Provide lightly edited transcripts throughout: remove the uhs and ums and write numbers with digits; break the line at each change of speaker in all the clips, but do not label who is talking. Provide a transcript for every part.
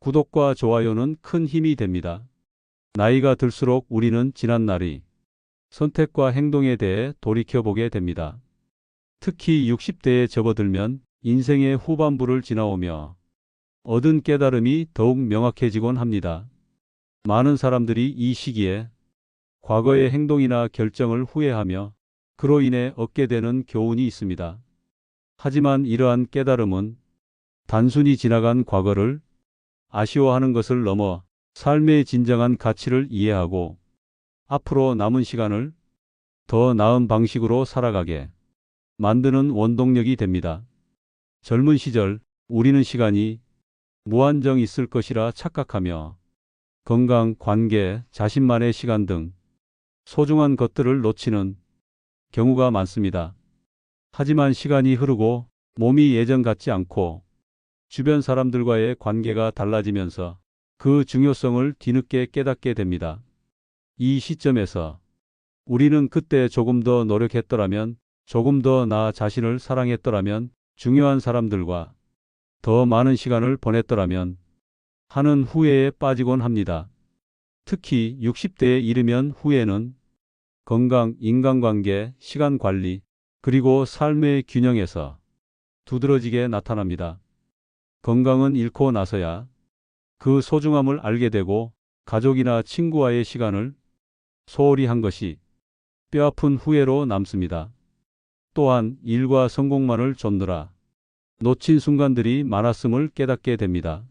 구독과 좋아요는 큰 힘이 됩니다. 나이가 들수록 우리는 지난 날이 선택과 행동에 대해 돌이켜보게 됩니다. 특히 60대에 접어들면 인생의 후반부를 지나오며 얻은 깨달음이 더욱 명확해지곤 합니다. 많은 사람들이 이 시기에 과거의 행동이나 결정을 후회하며 그로 인해 얻게 되는 교훈이 있습니다. 하지만 이러한 깨달음은 단순히 지나간 과거를 아쉬워하는 것을 넘어 삶의 진정한 가치를 이해하고 앞으로 남은 시간을 더 나은 방식으로 살아가게 만드는 원동력이 됩니다. 젊은 시절 우리는 시간이 무한정 있을 것이라 착각하며 건강, 관계, 자신만의 시간 등 소중한 것들을 놓치는 경우가 많습니다. 하지만 시간이 흐르고 몸이 예전 같지 않고 주변 사람들과의 관계가 달라지면서 그 중요성을 뒤늦게 깨닫게 됩니다. 이 시점에서 우리는 그때 조금 더 노력했더라면, 조금 더 나 자신을 사랑했더라면, 중요한 사람들과 더 많은 시간을 보냈더라면 하는 후회에 빠지곤 합니다. 특히 60대에 이르면 후회는 건강, 인간관계, 시간 관리, 그리고 삶의 균형에서 두드러지게 나타납니다. 건강은 잃고 나서야 그 소중함을 알게 되고 가족이나 친구와의 시간을 소홀히 한 것이 뼈아픈 후회로 남습니다. 또한 일과 성공만을 쫓느라 놓친 순간들이 많았음을 깨닫게 됩니다.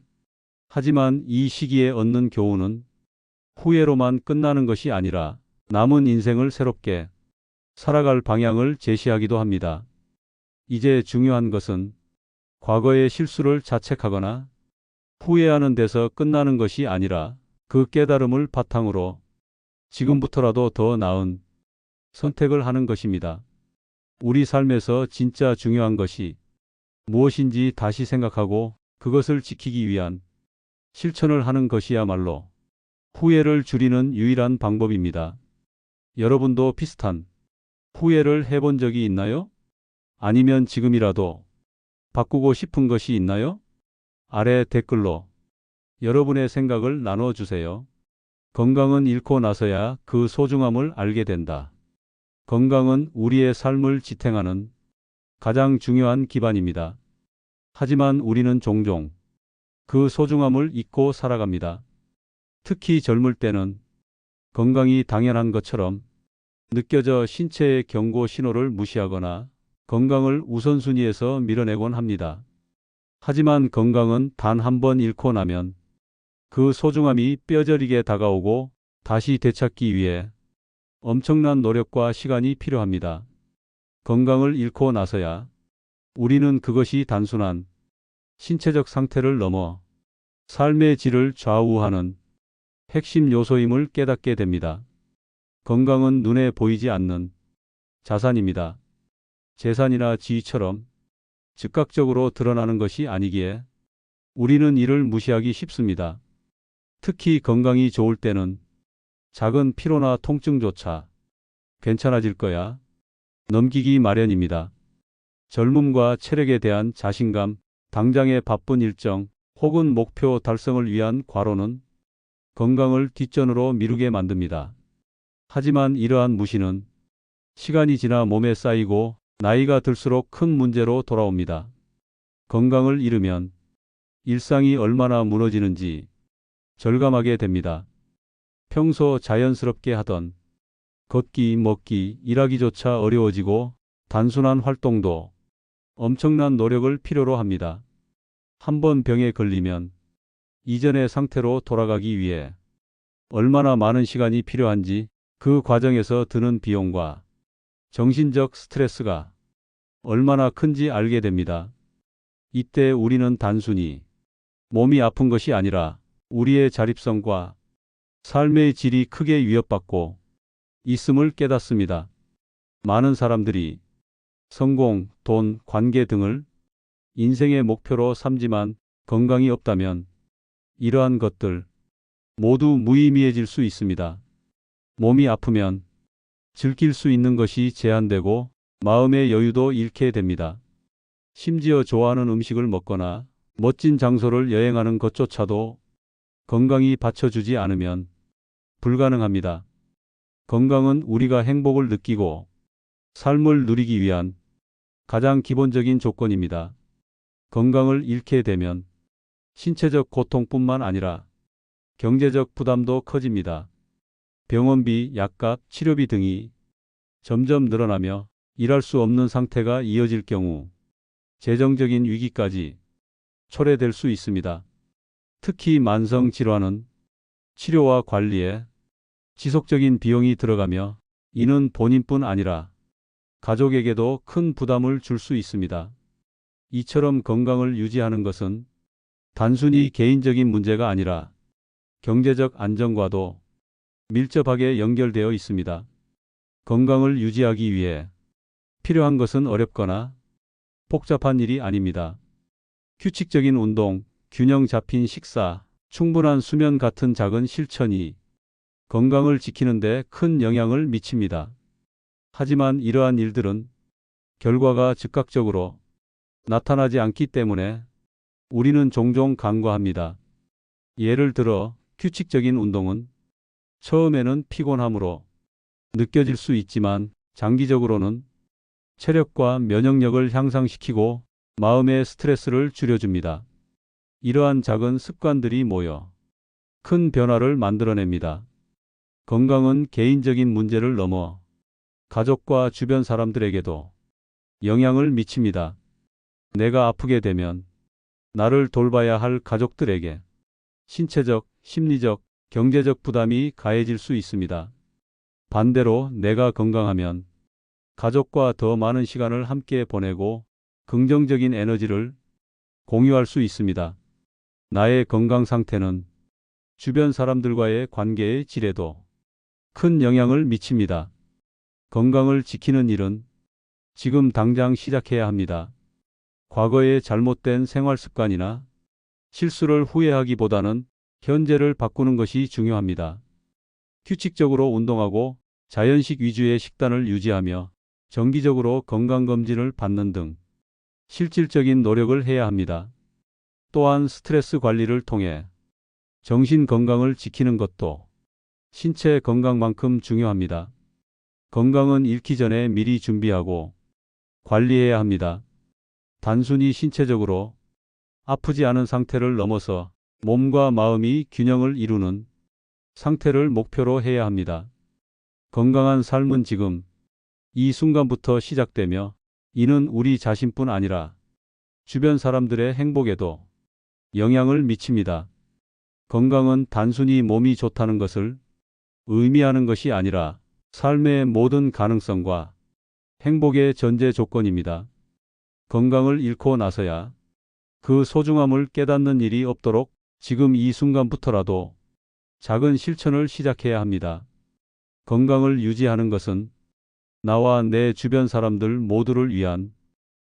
하지만 이 시기에 얻는 교훈은 후회로만 끝나는 것이 아니라 남은 인생을 새롭게 살아갈 방향을 제시하기도 합니다. 이제 중요한 것은 과거의 실수를 자책하거나 후회하는 데서 끝나는 것이 아니라 그 깨달음을 바탕으로 지금부터라도 더 나은 선택을 하는 것입니다. 우리 삶에서 진짜 중요한 것이 무엇인지 다시 생각하고 그것을 지키기 위한 실천을 하는 것이야말로 후회를 줄이는 유일한 방법입니다. 여러분도 비슷한 후회를 해본 적이 있나요? 아니면 지금이라도 바꾸고 싶은 것이 있나요? 아래 댓글로 여러분의 생각을 나눠주세요. 건강은 잃고 나서야 그 소중함을 알게 된다. 건강은 우리의 삶을 지탱하는 가장 중요한 기반입니다. 하지만 우리는 종종 그 소중함을 잊고 살아갑니다. 특히 젊을 때는 건강이 당연한 것처럼 느껴져 신체의 경고 신호를 무시하거나 건강을 우선순위에서 밀어내곤 합니다. 하지만 건강은 단 한 번 잃고 나면 그 소중함이 뼈저리게 다가오고 다시 되찾기 위해 엄청난 노력과 시간이 필요합니다. 건강을 잃고 나서야 우리는 그것이 단순한 신체적 상태를 넘어 삶의 질을 좌우하는 핵심 요소임을 깨닫게 됩니다. 건강은 눈에 보이지 않는 자산입니다. 재산이나 지위처럼 즉각적으로 드러나는 것이 아니기에 우리는 이를 무시하기 쉽습니다. 특히 건강이 좋을 때는 작은 피로나 통증조차 괜찮아질 거야 넘기기 마련입니다. 젊음과 체력에 대한 자신감, 당장의 바쁜 일정 혹은 목표 달성을 위한 과로는 건강을 뒷전으로 미루게 만듭니다. 하지만 이러한 무시는 시간이 지나 몸에 쌓이고 나이가 들수록 큰 문제로 돌아옵니다. 건강을 잃으면 일상이 얼마나 무너지는지 절감하게 됩니다. 평소 자연스럽게 하던 걷기, 먹기, 일하기조차 어려워지고 단순한 활동도 엄청난 노력을 필요로 합니다. 한번 병에 걸리면 이전의 상태로 돌아가기 위해 얼마나 많은 시간이 필요한지 그 과정에서 드는 비용과 정신적 스트레스가 얼마나 큰지 알게 됩니다. 이때 우리는 단순히 몸이 아픈 것이 아니라 우리의 자립성과 삶의 질이 크게 위협받고 있음을 깨닫습니다. 많은 사람들이 성공, 돈, 관계 등을 인생의 목표로 삼지만 건강이 없다면 이러한 것들 모두 무의미해질 수 있습니다. 몸이 아프면 즐길 수 있는 것이 제한되고 마음의 여유도 잃게 됩니다. 심지어 좋아하는 음식을 먹거나 멋진 장소를 여행하는 것조차도 건강이 받쳐주지 않으면 불가능합니다. 건강은 우리가 행복을 느끼고 삶을 누리기 위한 가장 기본적인 조건입니다. 건강을 잃게 되면 신체적 고통뿐만 아니라 경제적 부담도 커집니다. 병원비, 약값, 치료비 등이 점점 늘어나며 일할 수 없는 상태가 이어질 경우 재정적인 위기까지 초래될 수 있습니다. 특히 만성 질환은 치료와 관리에 지속적인 비용이 들어가며 이는 본인뿐 아니라 가족에게도 큰 부담을 줄 수 있습니다. 이처럼 건강을 유지하는 것은 단순히 개인적인 문제가 아니라 경제적 안정과도 밀접하게 연결되어 있습니다. 건강을 유지하기 위해 필요한 것은 어렵거나 복잡한 일이 아닙니다. 규칙적인 운동, 균형 잡힌 식사, 충분한 수면 같은 작은 실천이 건강을 지키는 데 큰 영향을 미칩니다. 하지만 이러한 일들은 결과가 즉각적으로 나타나지 않기 때문에 우리는 종종 간과합니다. 예를 들어 규칙적인 운동은 처음에는 피곤함으로 느껴질 수 있지만 장기적으로는 체력과 면역력을 향상시키고 마음의 스트레스를 줄여줍니다. 이러한 작은 습관들이 모여 큰 변화를 만들어냅니다. 건강은 개인적인 문제를 넘어 가족과 주변 사람들에게도 영향을 미칩니다. 내가 아프게 되면 나를 돌봐야 할 가족들에게 신체적, 심리적, 경제적 부담이 가해질 수 있습니다. 반대로 내가 건강하면 가족과 더 많은 시간을 함께 보내고 긍정적인 에너지를 공유할 수 있습니다. 나의 건강 상태는 주변 사람들과의 관계의 질에도 큰 영향을 미칩니다. 건강을 지키는 일은 지금 당장 시작해야 합니다. 과거의 잘못된 생활 습관이나 실수를 후회하기보다는 현재를 바꾸는 것이 중요합니다. 규칙적으로 운동하고 자연식 위주의 식단을 유지하며 정기적으로 건강검진을 받는 등 실질적인 노력을 해야 합니다. 또한 스트레스 관리를 통해 정신 건강을 지키는 것도 신체 건강만큼 중요합니다. 건강은 잃기 전에 미리 준비하고 관리해야 합니다. 단순히 신체적으로 아프지 않은 상태를 넘어서 몸과 마음이 균형을 이루는 상태를 목표로 해야 합니다. 건강한 삶은 지금 이 순간부터 시작되며 이는 우리 자신뿐 아니라 주변 사람들의 행복에도 영향을 미칩니다. 건강은 단순히 몸이 좋다는 것을 의미하는 것이 아니라 삶의 모든 가능성과 행복의 전제 조건입니다. 건강을 잃고 나서야 그 소중함을 깨닫는 일이 없도록 지금 이 순간부터라도 작은 실천을 시작해야 합니다. 건강을 유지하는 것은 나와 내 주변 사람들 모두를 위한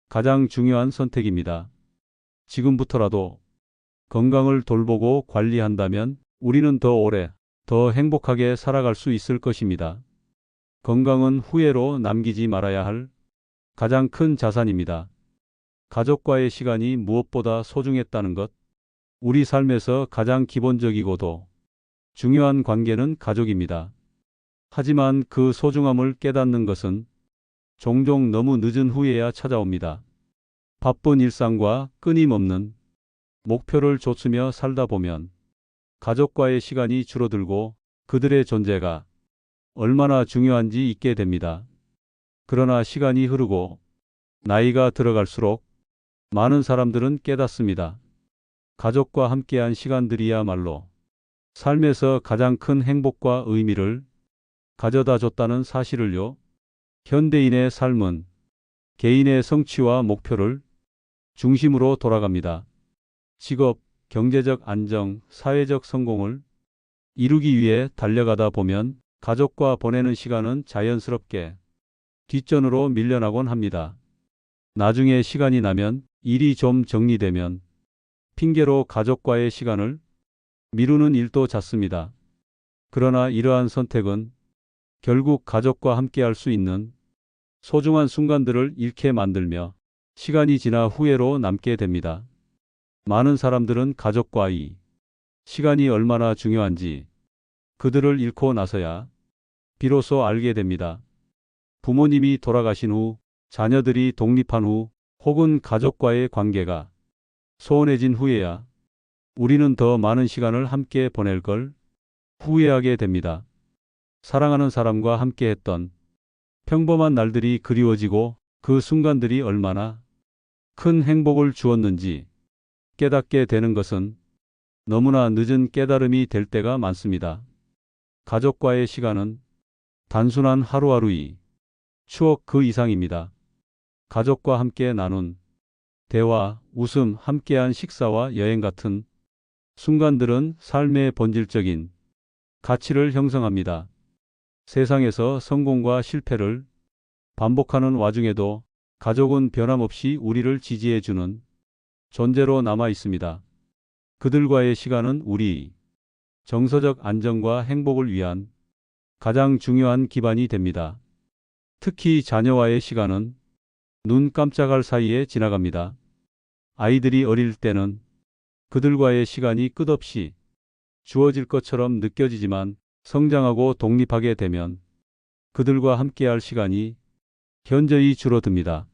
가장 중요한 선택입니다. 지금부터라도 건강을 돌보고 관리한다면 우리는 더 오래, 더 행복하게 살아갈 수 있을 것입니다. 건강은 후회로 남기지 말아야 할 가장 큰 자산입니다. 가족과의 시간이 무엇보다 소중했다는 것, 우리 삶에서 가장 기본적이고도 중요한 관계는 가족입니다. 하지만 그 소중함을 깨닫는 것은 종종 너무 늦은 후에야 찾아옵니다. 바쁜 일상과 끊임없는 목표를 좇으며 살다 보면 가족과의 시간이 줄어들고 그들의 존재가 얼마나 중요한지 잊게 됩니다. 그러나 시간이 흐르고 나이가 들어갈수록 많은 사람들은 깨닫습니다. 가족과 함께한 시간들이야말로 삶에서 가장 큰 행복과 의미를 가져다 줬다는 사실을요. 현대인의 삶은 개인의 성취와 목표를 중심으로 돌아갑니다. 직업, 경제적 안정, 사회적 성공을 이루기 위해 달려가다 보면 가족과 보내는 시간은 자연스럽게 뒷전으로 밀려나곤 합니다. 나중에 시간이 나면 일이 좀 정리되면 핑계로 가족과의 시간을 미루는 일도 잦습니다. 그러나 이러한 선택은 결국 가족과 함께할 수 있는 소중한 순간들을 잃게 만들며 시간이 지나 후회로 남게 됩니다. 많은 사람들은 가족과의 시간이 얼마나 중요한지 그들을 잃고 나서야 비로소 알게 됩니다. 부모님이 돌아가신 후, 자녀들이 독립한 후, 혹은 가족과의 관계가 소원해진 후에야 우리는 더 많은 시간을 함께 보낼 걸 후회하게 됩니다. 사랑하는 사람과 함께 했던 평범한 날들이 그리워지고 그 순간들이 얼마나 큰 행복을 주었는지 깨닫게 되는 것은 너무나 늦은 깨달음이 될 때가 많습니다. 가족과의 시간은 단순한 하루하루의 추억 그 이상입니다. 가족과 함께 나눈 대화, 웃음, 함께한 식사와 여행 같은 순간들은 삶의 본질적인 가치를 형성합니다. 세상에서 성공과 실패를 반복하는 와중에도 가족은 변함없이 우리를 지지해주는 존재로 남아 있습니다. 그들과의 시간은 우리 정서적 안정과 행복을 위한 가장 중요한 기반이 됩니다. 특히 자녀와의 시간은 눈 깜짝할 사이에 지나갑니다. 아이들이 어릴 때는 그들과의 시간이 끝없이 주어질 것처럼 느껴지지만 성장하고 독립하게 되면 그들과 함께할 시간이 현저히 줄어듭니다.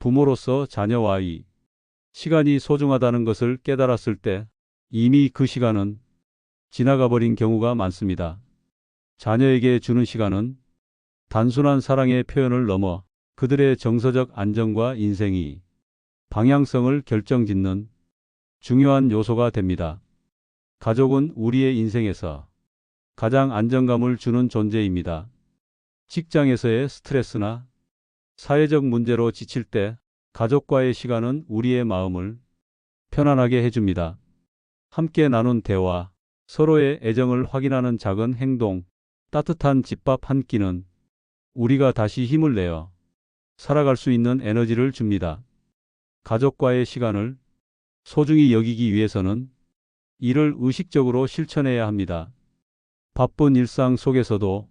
부모로서 자녀와의 시간이 소중하다는 것을 깨달았을 때 이미 그 시간은 지나가 버린 경우가 많습니다. 자녀에게 주는 시간은 단순한 사랑의 표현을 넘어 그들의 정서적 안정과 인생의 방향성을 결정짓는 중요한 요소가 됩니다. 가족은 우리의 인생에서 가장 안정감을 주는 존재입니다. 직장에서의 스트레스나 사회적 문제로 지칠 때 가족과의 시간은 우리의 마음을 편안하게 해줍니다. 함께 나눈 대화, 서로의 애정을 확인하는 작은 행동, 따뜻한 집밥 한 끼는 우리가 다시 힘을 내어 살아갈 수 있는 에너지를 줍니다. 가족과의 시간을 소중히 여기기 위해서는 이를 의식적으로 실천해야 합니다. 바쁜 일상 속에서도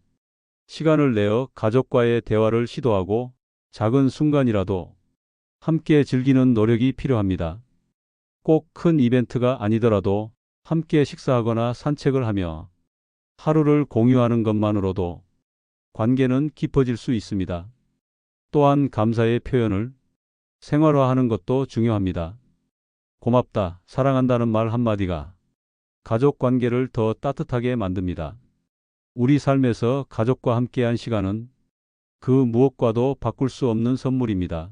시간을 내어 가족과의 대화를 시도하고 작은 순간이라도 함께 즐기는 노력이 필요합니다. 꼭 큰 이벤트가 아니더라도 함께 식사하거나 산책을 하며 하루를 공유하는 것만으로도 관계는 깊어질 수 있습니다. 또한 감사의 표현을 생활화하는 것도 중요합니다. 고맙다, 사랑한다는 말 한마디가 가족 관계를 더 따뜻하게 만듭니다. 우리 삶에서 가족과 함께한 시간은 그 무엇과도 바꿀 수 없는 선물입니다.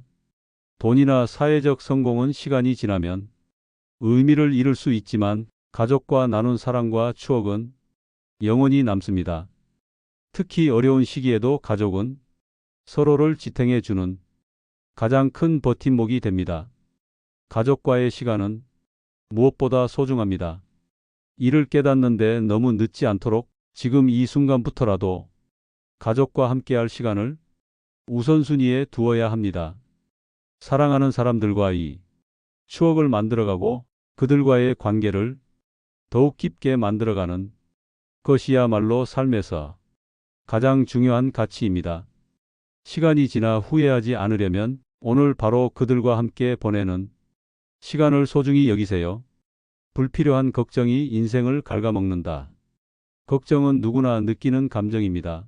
돈이나 사회적 성공은 시간이 지나면 의미를 잃을 수 있지만 가족과 나눈 사랑과 추억은 영원히 남습니다. 특히 어려운 시기에도 가족은 서로를 지탱해 주는 가장 큰 버팀목이 됩니다. 가족과의 시간은 무엇보다 소중합니다. 이를 깨닫는데 너무 늦지 않도록 지금 이 순간부터라도 가족과 함께할 시간을 우선순위에 두어야 합니다. 사랑하는 사람들과의 추억을 만들어가고 그들과의 관계를 더욱 깊게 만들어가는 것이야말로 삶에서 가장 중요한 가치입니다. 시간이 지나 후회하지 않으려면 오늘 바로 그들과 함께 보내는 시간을 소중히 여기세요. 불필요한 걱정이 인생을 갉아먹는다. 걱정은 누구나 느끼는 감정입니다.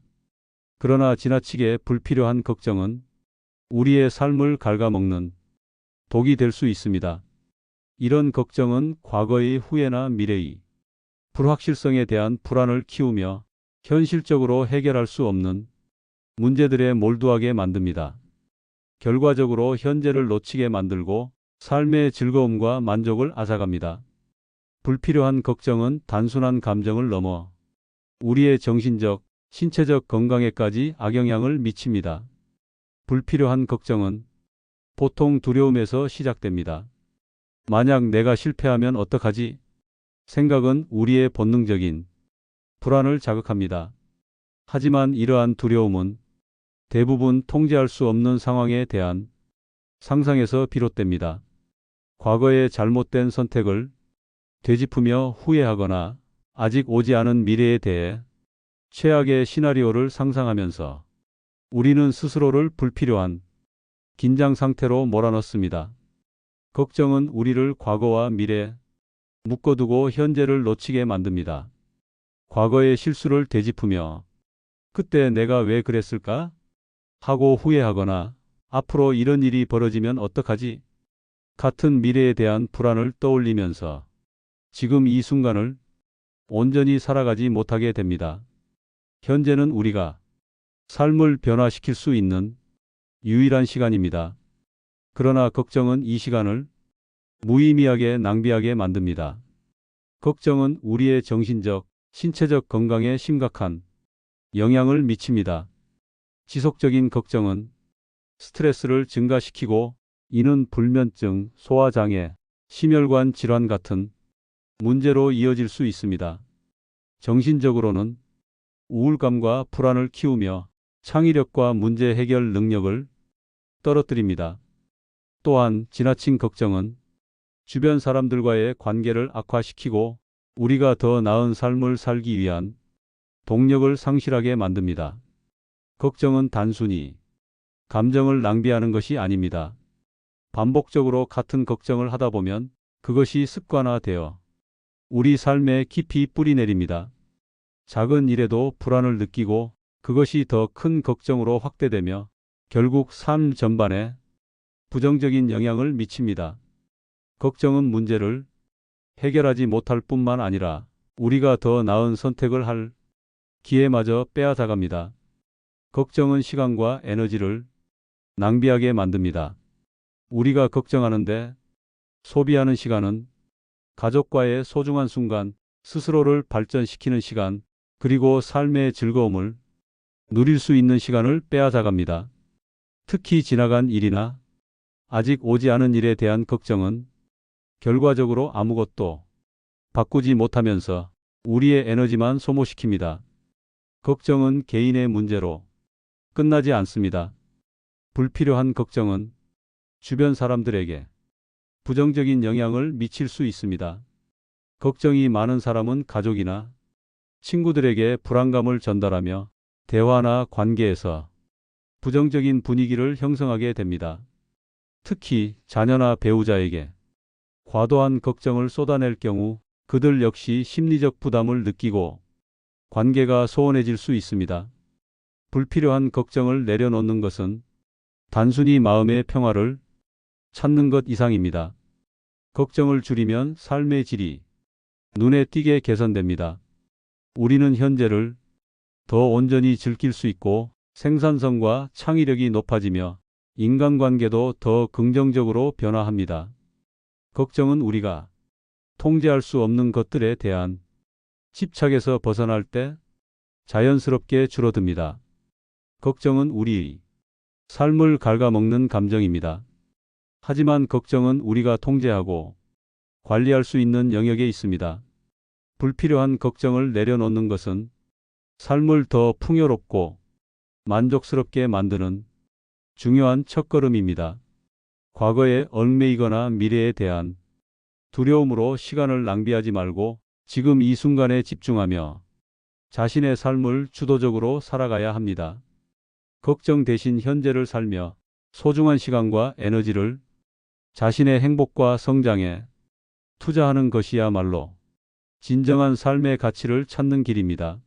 그러나 지나치게 불필요한 걱정은 우리의 삶을 갉아먹는 독이 될 수 있습니다. 이런 걱정은 과거의 후회나 미래의 불확실성에 대한 불안을 키우며 현실적으로 해결할 수 없는 문제들에 몰두하게 만듭니다. 결과적으로 현재를 놓치게 만들고 삶의 즐거움과 만족을 앗아갑니다. 불필요한 걱정은 단순한 감정을 넘어 우리의 정신적, 신체적 건강에까지 악영향을 미칩니다. 불필요한 걱정은 보통 두려움에서 시작됩니다. 만약 내가 실패하면 어떡하지? 생각은 우리의 본능적인 불안을 자극합니다. 하지만 이러한 두려움은 대부분 통제할 수 없는 상황에 대한 상상에서 비롯됩니다. 과거의 잘못된 선택을 되짚으며 후회하거나 아직 오지 않은 미래에 대해 최악의 시나리오를 상상하면서 우리는 스스로를 불필요한 긴장 상태로 몰아넣습니다. 걱정은 우리를 과거와 미래 묶어두고 현재를 놓치게 만듭니다. 과거의 실수를 되짚으며 그때 내가 왜 그랬을까? 하고 후회하거나 앞으로 이런 일이 벌어지면 어떡하지? 같은 미래에 대한 불안을 떠올리면서 지금 이 순간을 온전히 살아가지 못하게 됩니다. 현재는 우리가 삶을 변화시킬 수 있는 유일한 시간입니다. 그러나 걱정은 이 시간을 무의미하게 낭비하게 만듭니다. 걱정은 우리의 정신적, 신체적 건강에 심각한 영향을 미칩니다. 지속적인 걱정은 스트레스를 증가시키고 이는 불면증, 소화장애, 심혈관 질환 같은 문제로 이어질 수 있습니다. 정신적으로는 우울감과 불안을 키우며 창의력과 문제 해결 능력을 떨어뜨립니다. 또한 지나친 걱정은 주변 사람들과의 관계를 악화시키고 우리가 더 나은 삶을 살기 위한 동력을 상실하게 만듭니다. 걱정은 단순히 감정을 낭비하는 것이 아닙니다. 반복적으로 같은 걱정을 하다 보면 그것이 습관화되어 우리 삶에 깊이 뿌리내립니다. 작은 일에도 불안을 느끼고 그것이 더 큰 걱정으로 확대되며 결국 삶 전반에 부정적인 영향을 미칩니다. 걱정은 문제를 해결하지 못할 뿐만 아니라 우리가 더 나은 선택을 할 기회마저 빼앗아갑니다. 걱정은 시간과 에너지를 낭비하게 만듭니다. 우리가 걱정하는데 소비하는 시간은 가족과의 소중한 순간, 스스로를 발전시키는 시간, 그리고 삶의 즐거움을 누릴 수 있는 시간을 빼앗아갑니다. 특히 지나간 일이나 아직 오지 않은 일에 대한 걱정은 결과적으로 아무것도 바꾸지 못하면서 우리의 에너지만 소모시킵니다. 걱정은 개인의 문제로 끝나지 않습니다. 불필요한 걱정은 주변 사람들에게 부정적인 영향을 미칠 수 있습니다. 걱정이 많은 사람은 가족이나 친구들에게 불안감을 전달하며 대화나 관계에서 부정적인 분위기를 형성하게 됩니다. 특히 자녀나 배우자에게 과도한 걱정을 쏟아낼 경우 그들 역시 심리적 부담을 느끼고 관계가 소원해질 수 있습니다. 불필요한 걱정을 내려놓는 것은 단순히 마음의 평화를 찾는 것 이상입니다. 걱정을 줄이면 삶의 질이 눈에 띄게 개선됩니다. 우리는 현재를 더 온전히 즐길 수 있고 생산성과 창의력이 높아지며 인간관계도 더 긍정적으로 변화합니다. 걱정은 우리가 통제할 수 없는 것들에 대한 집착에서 벗어날 때 자연스럽게 줄어듭니다. 걱정은 우리의 삶을 갉아먹는 감정입니다. 하지만 걱정은 우리가 통제하고 관리할 수 있는 영역에 있습니다. 불필요한 걱정을 내려놓는 것은 삶을 더 풍요롭고 만족스럽게 만드는 중요한 첫걸음입니다. 과거에 얽매이거나 미래에 대한 두려움으로 시간을 낭비하지 말고 지금 이 순간에 집중하며 자신의 삶을 주도적으로 살아가야 합니다. 걱정 대신 현재를 살며 소중한 시간과 에너지를 자신의 행복과 성장에 투자하는 것이야말로 진정한 삶의 가치를 찾는 길입니다.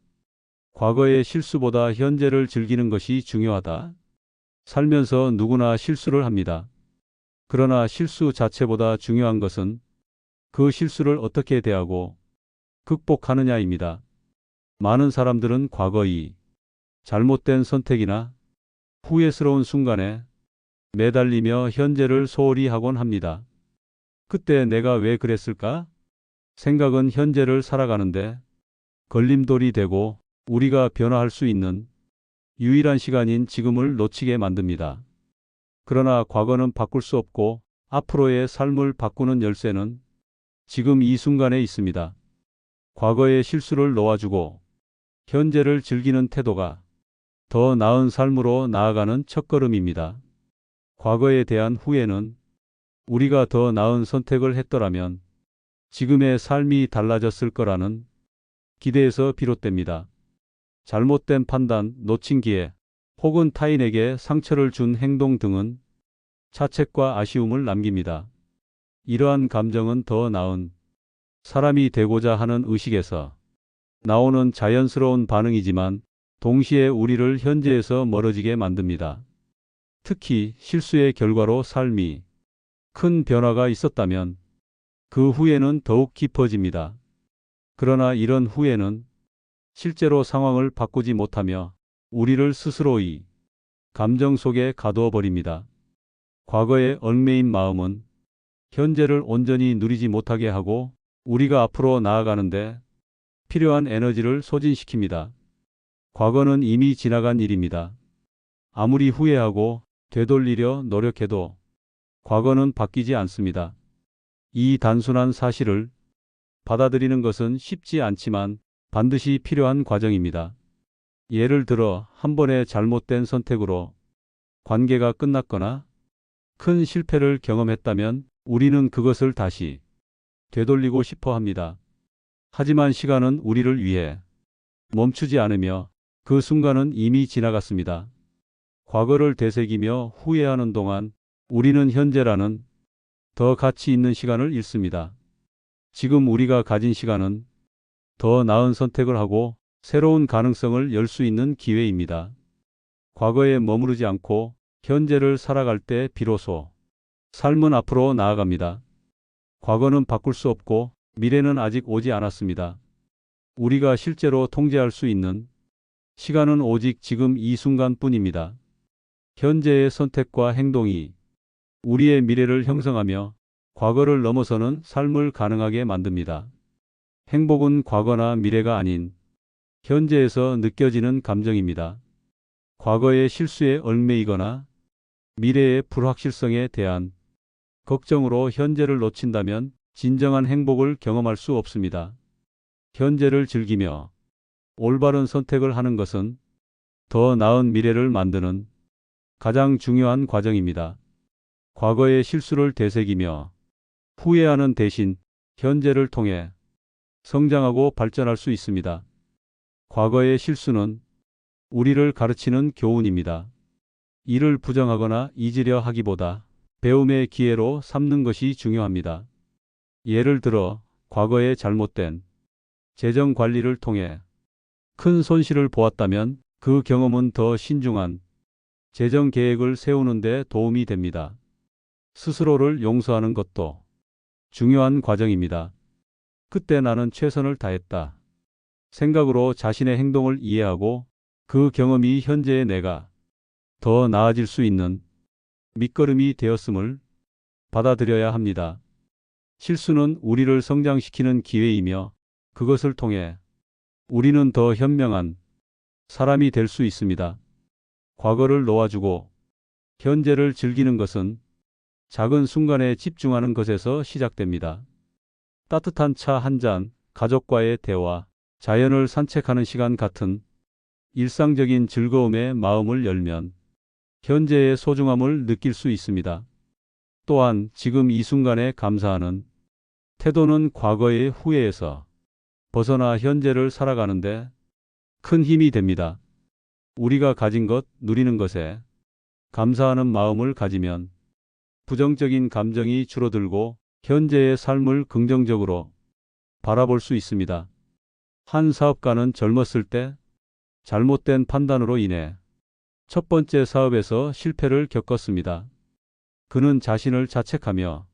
과거의 실수보다 현재를 즐기는 것이 중요하다. 살면서 누구나 실수를 합니다. 그러나 실수 자체보다 중요한 것은 그 실수를 어떻게 대하고 극복하느냐입니다. 많은 사람들은 과거의 잘못된 선택이나 후회스러운 순간에 매달리며 현재를 소홀히 하곤 합니다. 그때 내가 왜 그랬을까? 생각은 현재를 살아가는데 걸림돌이 되고 우리가 변화할 수 있는 유일한 시간인 지금을 놓치게 만듭니다. 그러나 과거는 바꿀 수 없고 앞으로의 삶을 바꾸는 열쇠는 지금 이 순간에 있습니다. 과거의 실수를 놓아주고 현재를 즐기는 태도가 더 나은 삶으로 나아가는 첫걸음입니다. 과거에 대한 후회는 우리가 더 나은 선택을 했더라면 지금의 삶이 달라졌을 거라는 기대에서 비롯됩니다. 잘못된 판단, 놓친 기회, 혹은 타인에게 상처를 준 행동 등은 자책과 아쉬움을 남깁니다. 이러한 감정은 더 나은 사람이 되고자 하는 의식에서 나오는 자연스러운 반응이지만 동시에 우리를 현재에서 멀어지게 만듭니다. 특히 실수의 결과로 삶이 큰 변화가 있었다면 그 후회는 더욱 깊어집니다. 그러나 이런 후회는 실제로 상황을 바꾸지 못하며 우리를 스스로의 감정 속에 가두어 버립니다. 과거에 얽매인 마음은 현재를 온전히 누리지 못하게 하고 우리가 앞으로 나아가는데 필요한 에너지를 소진시킵니다. 과거는 이미 지나간 일입니다. 아무리 후회하고 되돌리려 노력해도 과거는 바뀌지 않습니다. 이 단순한 사실을 받아들이는 것은 쉽지 않지만 반드시 필요한 과정입니다. 예를 들어 한 번의 잘못된 선택으로 관계가 끝났거나 큰 실패를 경험했다면 우리는 그것을 다시 되돌리고 싶어 합니다. 하지만 시간은 우리를 위해 멈추지 않으며 그 순간은 이미 지나갔습니다. 과거를 되새기며 후회하는 동안 우리는 현재라는 더 가치 있는 시간을 잃습니다. 지금 우리가 가진 시간은 더 나은 선택을 하고 새로운 가능성을 열 수 있는 기회입니다. 과거에 머무르지 않고 현재를 살아갈 때 비로소 삶은 앞으로 나아갑니다. 과거는 바꿀 수 없고 미래는 아직 오지 않았습니다. 우리가 실제로 통제할 수 있는 시간은 오직 지금 이 순간뿐입니다. 현재의 선택과 행동이 우리의 미래를 형성하며 과거를 넘어서는 삶을 가능하게 만듭니다. 행복은 과거나 미래가 아닌 현재에서 느껴지는 감정입니다. 과거의 실수에 얽매이거나 미래의 불확실성에 대한 걱정으로 현재를 놓친다면 진정한 행복을 경험할 수 없습니다. 현재를 즐기며 올바른 선택을 하는 것은 더 나은 미래를 만드는 가장 중요한 과정입니다. 과거의 실수를 되새기며 후회하는 대신 현재를 통해 성장하고 발전할 수 있습니다. 과거의 실수는 우리를 가르치는 교훈입니다. 이를 부정하거나 잊으려 하기보다 배움의 기회로 삼는 것이 중요합니다. 예를 들어 과거의 잘못된 재정 관리를 통해 큰 손실을 보았다면 그 경험은 더 신중한 재정 계획을 세우는 데 도움이 됩니다. 스스로를 용서하는 것도 중요한 과정입니다. 그때 나는 최선을 다했다 생각으로 자신의 행동을 이해하고 그 경험이 현재의 내가 더 나아질 수 있는 밑거름이 되었음을 받아들여야 합니다. 실수는 우리를 성장시키는 기회이며 그것을 통해 우리는 더 현명한 사람이 될 수 있습니다. 과거를 놓아주고 현재를 즐기는 것은 작은 순간에 집중하는 것에서 시작됩니다. 따뜻한 차 한 잔, 가족과의 대화, 자연을 산책하는 시간 같은 일상적인 즐거움에 마음을 열면 현재의 소중함을 느낄 수 있습니다. 또한 지금 이 순간에 감사하는 태도는 과거의 후회에서 벗어나 현재를 살아가는데 큰 힘이 됩니다. 우리가 가진 것, 누리는 것에 감사하는 마음을 가지면 부정적인 감정이 줄어들고 현재의 삶을 긍정적으로 바라볼 수 있습니다. 한 사업가는 젊었을 때 잘못된 판단으로 인해 첫 번째 사업에서 실패를 겪었습니다. 그는 자신을 자책하며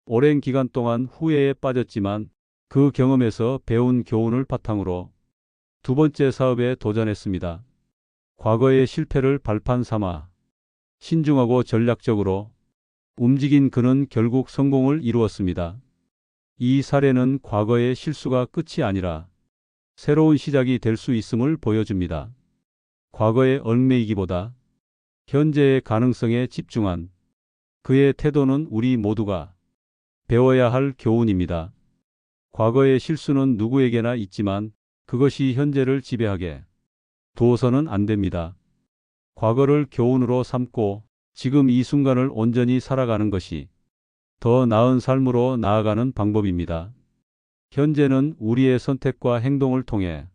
오랜 기간 동안 후회에 빠졌지만 그 경험에서 배운 교훈을 바탕으로 두 번째 사업에 도전했습니다. 과거의 실패를 발판 삼아 신중하고 전략적으로 움직인 그는 결국 성공을 이루었습니다. 이 사례는 과거의 실수가 끝이 아니라 새로운 시작이 될 수 있음을 보여줍니다. 과거에 얽매이기보다 현재의 가능성에 집중한 그의 태도는 우리 모두가 배워야 할 교훈입니다. 과거의 실수는 누구에게나 있지만 그것이 현재를 지배하게 두어서는 안 됩니다. 과거를 교훈으로 삼고 지금 이 순간을 온전히 살아가는 것이 더 나은 삶으로 나아가는 방법입니다. 현재는 우리의 선택과 행동을 통해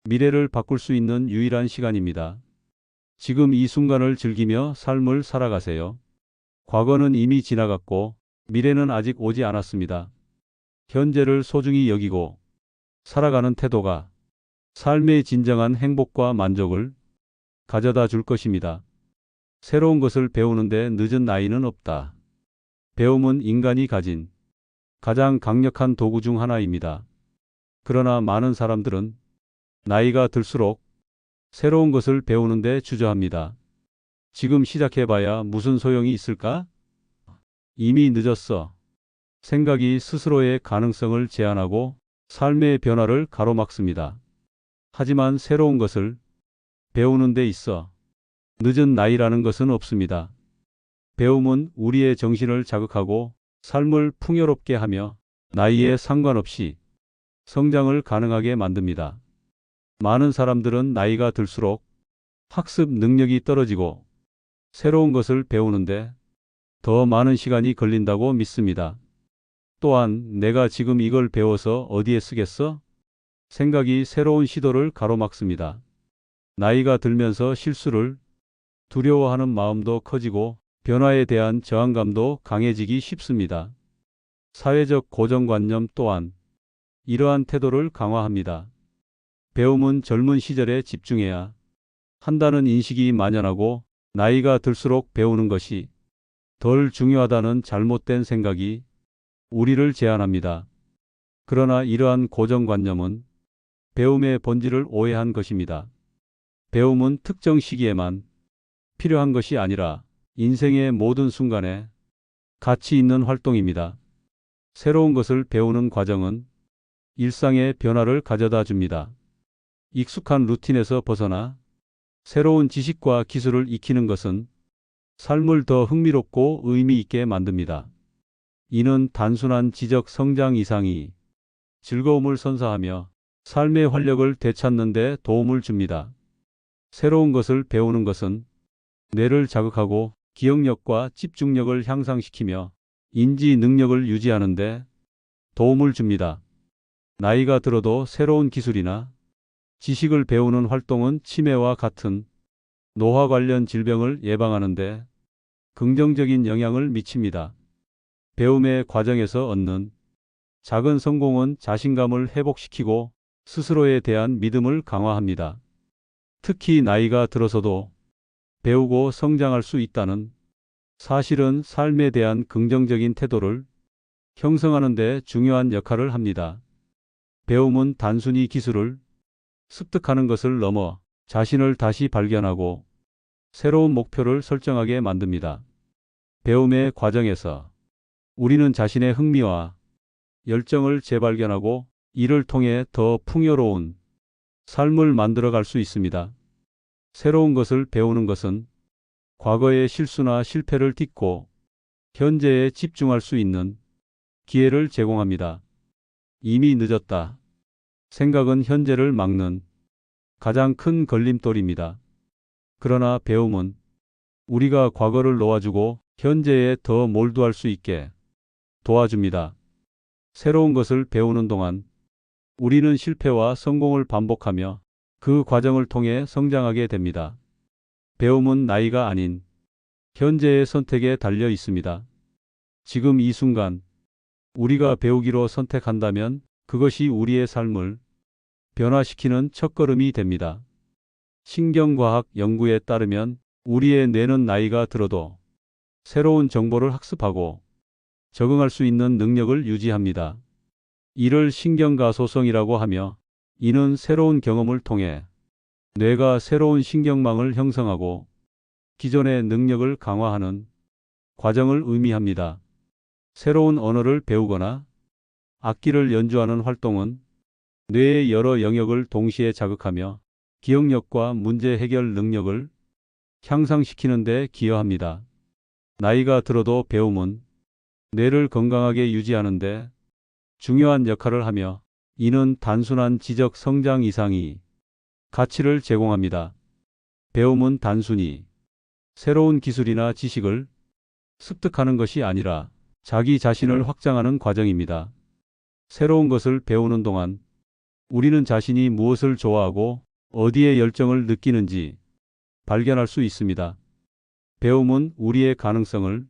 미래를 바꿀 수 있는 유일한 시간입니다. 지금 이 순간을 즐기며 삶을 살아가세요. 과거는 이미 지나갔고 미래는 아직 오지 않았습니다. 현재를 소중히 여기고 살아가는 태도가 삶의 진정한 행복과 만족을 가져다 줄 것입니다. 새로운 것을 배우는데 늦은 나이는 없다. 배움은 인간이 가진 가장 강력한 도구 중 하나입니다. 그러나 많은 사람들은 나이가 들수록 새로운 것을 배우는데 주저합니다. 지금 시작해봐야 무슨 소용이 있을까? 이미 늦었어. 생각이 스스로의 가능성을 제한하고 삶의 변화를 가로막습니다. 하지만 새로운 것을 배우는 데 있어 늦은 나이라는 것은 없습니다. 배움은 우리의 정신을 자극하고 삶을 풍요롭게 하며 나이에 상관없이 성장을 가능하게 만듭니다. 많은 사람들은 나이가 들수록 학습 능력이 떨어지고 새로운 것을 배우는데 더 많은 시간이 걸린다고 믿습니다. 또한 내가 지금 이걸 배워서 어디에 쓰겠어? 생각이 새로운 시도를 가로막습니다. 나이가 들면서 실수를 두려워하는 마음도 커지고 변화에 대한 저항감도 강해지기 쉽습니다. 사회적 고정관념 또한 이러한 태도를 강화합니다. 배움은 젊은 시절에 집중해야 한다는 인식이 만연하고 나이가 들수록 배우는 것이 덜 중요하다는 잘못된 생각이 우리를 제한합니다. 그러나 이러한 고정관념은 배움의 본질을 오해한 것입니다. 배움은 특정 시기에만 필요한 것이 아니라 인생의 모든 순간에 가치 있는 활동입니다. 새로운 것을 배우는 과정은 일상의 변화를 가져다 줍니다. 익숙한 루틴에서 벗어나 새로운 지식과 기술을 익히는 것은 삶을 더 흥미롭고 의미 있게 만듭니다. 이는 단순한 지적 성장 이상이 즐거움을 선사하며 삶의 활력을 되찾는 데 도움을 줍니다. 새로운 것을 배우는 것은 뇌를 자극하고 기억력과 집중력을 향상시키며 인지 능력을 유지하는 데 도움을 줍니다. 나이가 들어도 새로운 기술이나 지식을 배우는 활동은 치매와 같은 노화 관련 질병을 예방하는 데 긍정적인 영향을 미칩니다. 배움의 과정에서 얻는 작은 성공은 자신감을 회복시키고 스스로에 대한 믿음을 강화합니다. 특히 나이가 들어서도 배우고 성장할 수 있다는 사실은 삶에 대한 긍정적인 태도를 형성하는 데 중요한 역할을 합니다. 배움은 단순히 기술을 습득하는 것을 넘어 자신을 다시 발견하고 새로운 목표를 설정하게 만듭니다. 배움의 과정에서 우리는 자신의 흥미와 열정을 재발견하고 이를 통해 더 풍요로운 삶을 만들어갈 수 있습니다. 새로운 것을 배우는 것은 과거의 실수나 실패를 딛고 현재에 집중할 수 있는 기회를 제공합니다. 이미 늦었다. 생각은 현재를 막는 가장 큰 걸림돌입니다. 그러나 배움은 우리가 과거를 놓아주고 현재에 더 몰두할 수 있게 도와줍니다. 새로운 것을 배우는 동안 우리는 실패와 성공을 반복하며 그 과정을 통해 성장하게 됩니다. 배움은 나이가 아닌 현재의 선택에 달려 있습니다. 지금 이 순간 우리가 배우기로 선택한다면 그것이 우리의 삶을 변화시키는 첫걸음이 됩니다. 신경과학 연구에 따르면 우리의 뇌는 나이가 들어도 새로운 정보를 학습하고 적응할 수 있는 능력을 유지합니다. 이를 신경가소성이라고 하며 이는 새로운 경험을 통해 뇌가 새로운 신경망을 형성하고 기존의 능력을 강화하는 과정을 의미합니다. 새로운 언어를 배우거나 악기를 연주하는 활동은 뇌의 여러 영역을 동시에 자극하며 기억력과 문제 해결 능력을 향상시키는 데 기여합니다. 나이가 들어도 배움은 뇌를 건강하게 유지하는 데 중요한 역할을 하며 이는 단순한 지적 성장 이상이 가치를 제공합니다. 배움은 단순히 새로운 기술이나 지식을 습득하는 것이 아니라 자기 자신을 확장하는 과정입니다. 새로운 것을 배우는 동안 우리는 자신이 무엇을 좋아하고 어디에 열정을 느끼는지 발견할 수 있습니다. 배움은 우리의 가능성을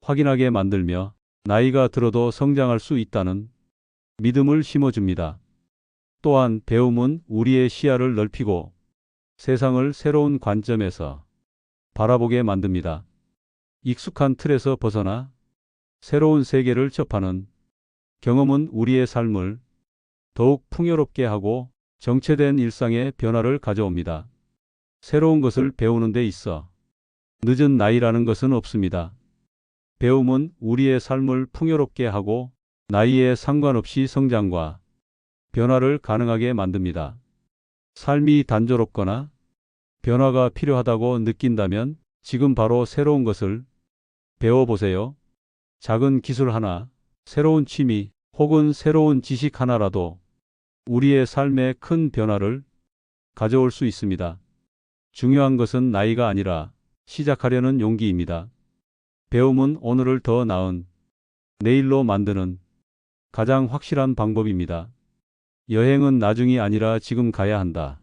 확인하게 만들며 나이가 들어도 성장할 수 있다는 믿음을 심어줍니다. 또한 배움은 우리의 시야를 넓히고 세상을 새로운 관점에서 바라보게 만듭니다. 익숙한 틀에서 벗어나 새로운 세계를 접하는 경험은 우리의 삶을 더욱 풍요롭게 하고 정체된 일상의 변화를 가져옵니다. 새로운 것을 배우는 데 있어 늦은 나이라는 것은 없습니다. 배움은 우리의 삶을 풍요롭게 하고 나이에 상관없이 성장과 변화를 가능하게 만듭니다. 삶이 단조롭거나 변화가 필요하다고 느낀다면 지금 바로 새로운 것을 배워보세요. 작은 기술 하나, 새로운 취미 혹은 새로운 지식 하나라도 우리의 삶에 큰 변화를 가져올 수 있습니다. 중요한 것은 나이가 아니라 시작하려는 용기입니다. 배움은 오늘을 더 나은 내일로 만드는 가장 확실한 방법입니다. 여행은 나중이 아니라 지금 가야 한다.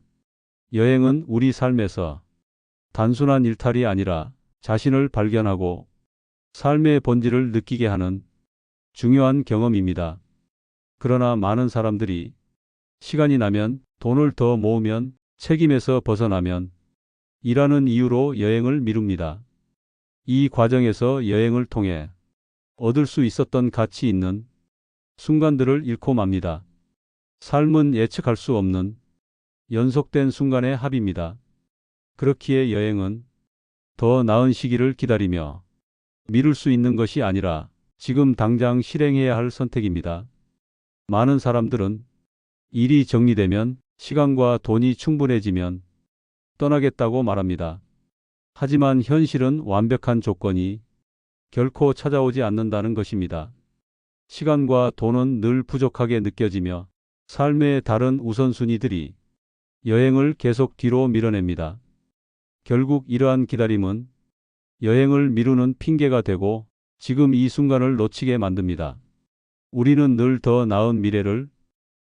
여행은 우리 삶에서 단순한 일탈이 아니라 자신을 발견하고 삶의 본질을 느끼게 하는 중요한 경험입니다. 그러나 많은 사람들이 시간이 나면, 돈을 더 모으면, 책임에서 벗어나면 이라는 이유로 여행을 미룹니다. 이 과정에서 여행을 통해 얻을 수 있었던 가치 있는 순간들을 잃고 맙니다. 삶은 예측할 수 없는 연속된 순간의 합입니다. 그렇기에 여행은 더 나은 시기를 기다리며 미룰 수 있는 것이 아니라 지금 당장 실행해야 할 선택입니다. 많은 사람들은 일이 정리되면, 시간과 돈이 충분해지면 떠나겠다고 말합니다. 하지만 현실은 완벽한 조건이 결코 찾아오지 않는다는 것입니다. 시간과 돈은 늘 부족하게 느껴지며 삶의 다른 우선순위들이 여행을 계속 뒤로 밀어냅니다. 결국 이러한 기다림은 여행을 미루는 핑계가 되고 지금 이 순간을 놓치게 만듭니다. 우리는 늘 더 나은 미래를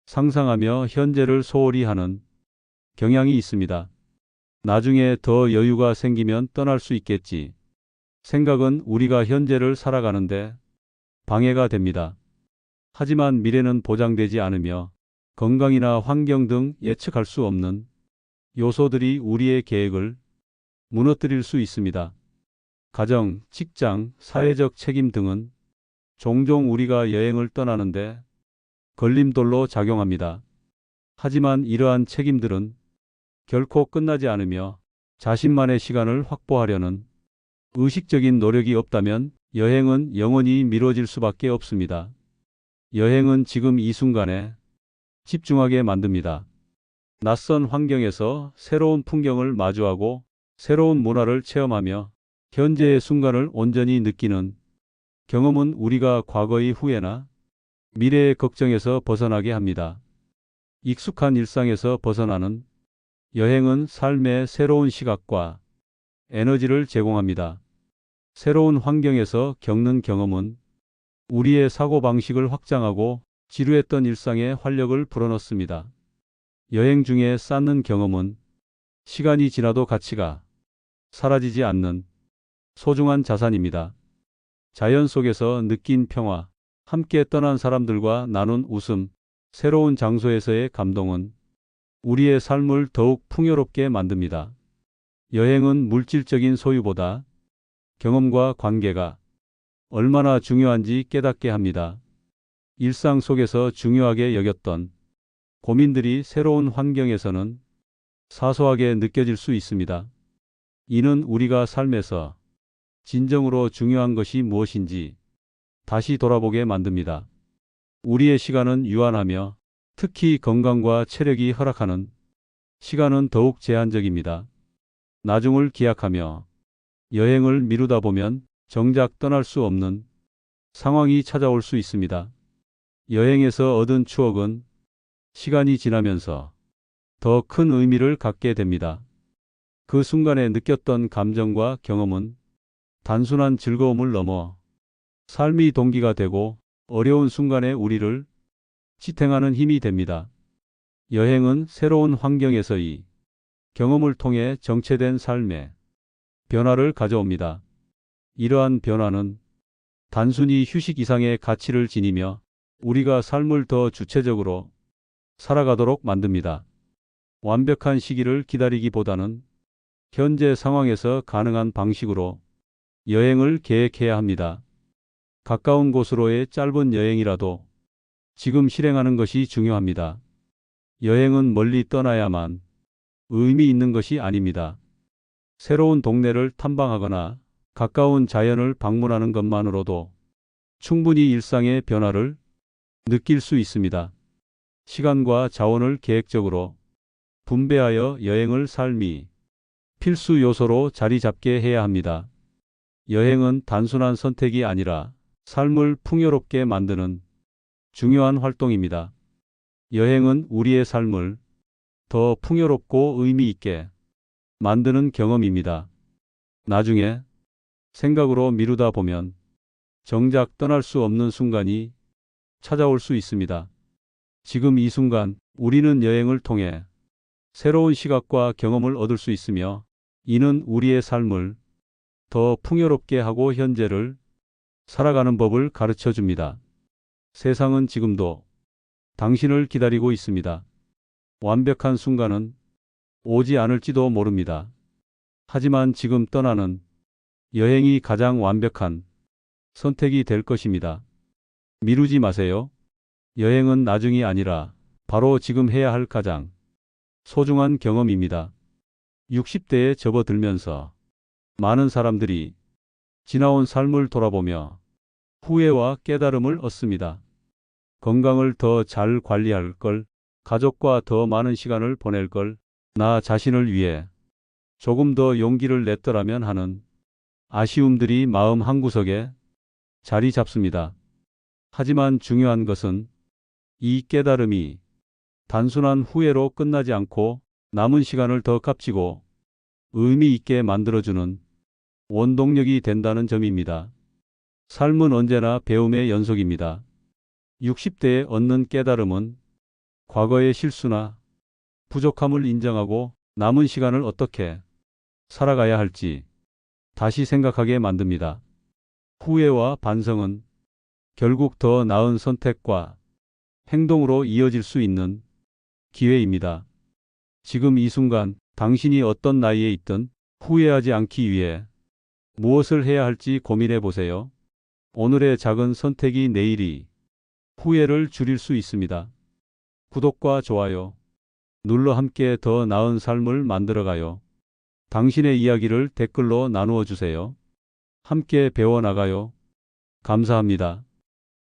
상상하며 현재를 소홀히 하는 경향이 있습니다. 나중에 더 여유가 생기면 떠날 수 있겠지. 생각은 우리가 현재를 살아가는데 방해가 됩니다. 하지만 미래는 보장되지 않으며 건강이나 환경 등 예측할 수 없는 요소들이 우리의 계획을 무너뜨릴 수 있습니다. 가정, 직장, 사회적 책임 등은 종종 우리가 여행을 떠나는데 걸림돌로 작용합니다. 하지만 이러한 책임들은 결코 끝나지 않으며 자신만의 시간을 확보하려는 의식적인 노력이 없다면 여행은 영원히 미뤄질 수밖에 없습니다. 여행은 지금 이 순간에 집중하게 만듭니다. 낯선 환경에서 새로운 풍경을 마주하고 새로운 문화를 체험하며 현재의 순간을 온전히 느끼는 경험은 우리가 과거의 후회나 미래의 걱정에서 벗어나게 합니다. 익숙한 일상에서 벗어나는 여행은 삶의 새로운 시각과 에너지를 제공합니다. 새로운 환경에서 겪는 경험은 우리의 사고방식을 확장하고 지루했던 일상에 활력을 불어넣습니다. 여행 중에 쌓는 경험은 시간이 지나도 가치가 사라지지 않는 소중한 자산입니다. 자연 속에서 느낀 평화, 함께 떠난 사람들과 나눈 웃음, 새로운 장소에서의 감동은 우리의 삶을 더욱 풍요롭게 만듭니다. 여행은 물질적인 소유보다 경험과 관계가 얼마나 중요한지 깨닫게 합니다. 일상 속에서 중요하게 여겼던 고민들이 새로운 환경에서는 사소하게 느껴질 수 있습니다. 이는 우리가 삶에서 진정으로 중요한 것이 무엇인지 다시 돌아보게 만듭니다. 우리의 시간은 유한하며 특히 건강과 체력이 허락하는 시간은 더욱 제한적입니다. 나중을 기약하며 여행을 미루다 보면 정작 떠날 수 없는 상황이 찾아올 수 있습니다. 여행에서 얻은 추억은 시간이 지나면서 더 큰 의미를 갖게 됩니다. 그 순간에 느꼈던 감정과 경험은 단순한 즐거움을 넘어 삶의 동기가 되고 어려운 순간에 우리를 지탱하는 힘이 됩니다. 여행은 새로운 환경에서의 경험을 통해 정체된 삶에 변화를 가져옵니다. 이러한 변화는 단순히 휴식 이상의 가치를 지니며 우리가 삶을 더 주체적으로 살아가도록 만듭니다. 완벽한 시기를 기다리기보다는 현재 상황에서 가능한 방식으로 여행을 계획해야 합니다. 가까운 곳으로의 짧은 여행이라도 지금 실행하는 것이 중요합니다. 여행은 멀리 떠나야만 의미 있는 것이 아닙니다. 새로운 동네를 탐방하거나 가까운 자연을 방문하는 것만으로도 충분히 일상의 변화를 느낄 수 있습니다. 시간과 자원을 계획적으로 분배하여 여행을 삶이 필수 요소로 자리 잡게 해야 합니다. 여행은 단순한 선택이 아니라 삶을 풍요롭게 만드는 중요한 활동입니다. 여행은 우리의 삶을 더 풍요롭고 의미 있게 만드는 경험입니다. 나중에 생각으로 미루다 보면 정작 떠날 수 없는 순간이 찾아올 수 있습니다. 지금 이 순간 우리는 여행을 통해 새로운 시각과 경험을 얻을 수 있으며 이는 우리의 삶을 더 풍요롭게 하고 현재를 살아가는 법을 가르쳐 줍니다. 세상은 지금도 당신을 기다리고 있습니다. 완벽한 순간은 오지 않을지도 모릅니다. 하지만 지금 떠나는 여행이 가장 완벽한 선택이 될 것입니다. 미루지 마세요. 여행은 나중이 아니라 바로 지금 해야 할 가장 소중한 경험입니다. 60대에 접어들면서 많은 사람들이 지나온 삶을 돌아보며 후회와 깨달음을 얻습니다. 건강을 더 잘 관리할 걸, 가족과 더 많은 시간을 보낼 걸, 나 자신을 위해 조금 더 용기를 냈더라면 하는 아쉬움들이 마음 한구석에 자리 잡습니다. 하지만 중요한 것은 이 깨달음이 단순한 후회로 끝나지 않고 남은 시간을 더 값지고 의미 있게 만들어주는 원동력이 된다는 점입니다. 삶은 언제나 배움의 연속입니다. 60대에 얻는 깨달음은 과거의 실수나 부족함을 인정하고 남은 시간을 어떻게 살아가야 할지 다시 생각하게 만듭니다. 후회와 반성은 결국 더 나은 선택과 행동으로 이어질 수 있는 기회입니다. 지금 이 순간 당신이 어떤 나이에 있든 후회하지 않기 위해 무엇을 해야 할지 고민해 보세요. 오늘의 작은 선택이 내일이 후회를 줄일 수 있습니다. 구독과 좋아요 눌러 함께 더 나은 삶을 만들어가요. 당신의 이야기를 댓글로 나누어 주세요. 함께 배워나가요. 감사합니다.